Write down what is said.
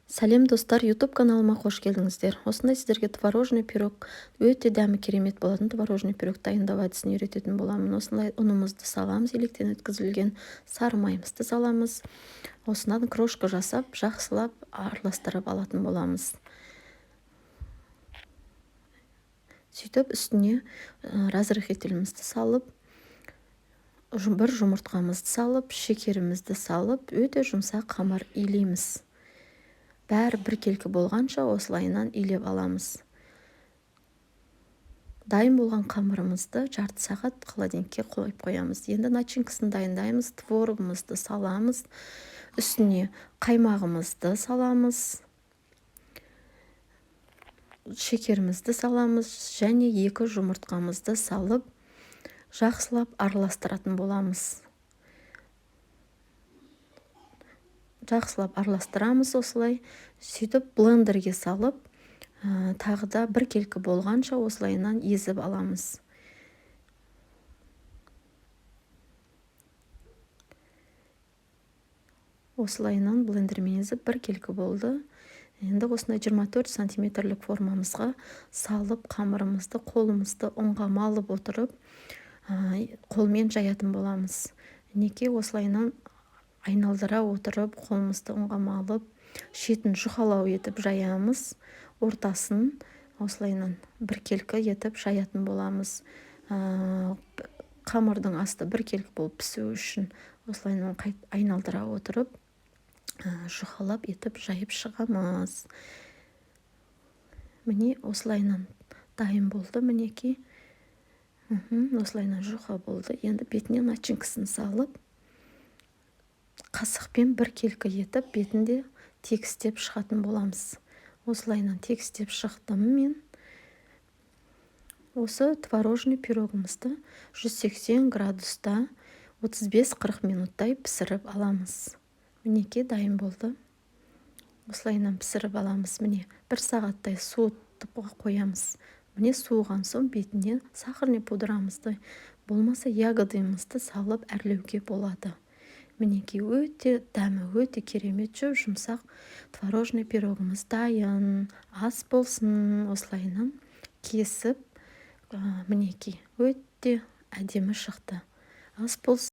Сәлем достар, YouTube каналыма қош келдіңіздер. Осындай сіздерге творожный пирог, өте дәмі керемет болатын творожный пирог дайындау әдісін үйрететін боламын. Осындай ұнымызды саламыз, електен өткізілген сары майымызды саламыз. Осынан крошка жасап, жақсылап араластырып алатын боламыз. Сөйтіп үстіне разрыхителімізді салып, бір жұмыртқамызды салып, шекерімізді салып, өте жұмсақ қамыр илейміз. Бәрі бір келкі болғанша осылайынан илеп аламыз. Дайын болған қамырымызды жарты сағат холодильникке қойып қоямыз. Енді начинкасын дайындаймыз. Творогымызды саламыз. Үстіне қаймағымызды саламыз. Шекерімізді саламыз. Және 2 жұмыртқамызды салып, жақсылап араластыратын боламыз. Жақсылап араластырамыз осылай. Сөйтіп блендерге салып, тағы да бір келкі болғанша осылайынан езіп аламыз. Осылайынан блендермен езіп бір келкі болды. Енді осындай 24 сантиметрлік формамызға салып, қамырымызды, қолымызды ұнға малып отырып, қолмен жаятын боламыз. Неке осылайынан айналдыра отырып, қолымызды ұнға малып, шетін жұқалау етіп жаямыз. Ортасын осылайынан бір келкі етіп жаятын боламыз. Қамырдың асты бір келкі болып пісу үшін осылайынан айналдыра отырып, жұқалап етіп жайып шығамыз. Міне осылайынан дайын болды, мінеки. Осылайынан жұқа болды. Енді бетіне начинкасын салып, қасықпен бір келкі етіп, бетінде тегістеп шығатын боламыз. Осылайынан тегістеп шықтым мен. Осы творожный пирогымызды 180 градуста 35-40 минуттай пісіріп аламыз. Мінеке дайын болды. Осылайынан пісіріп аламыз. Міне 1 сағаттай суытып қоямыз. Міне суыған соң бетіне сахарный пудрамызды, болмаса ягодымызды салып әрлеуге болады. Мінеке өте дәмі, өте керемет жұмсақ творожный пирогымыз дайын. Ас болсын, осылайынан кесіп, мінеке өте әдемі шықты. Ас болсын.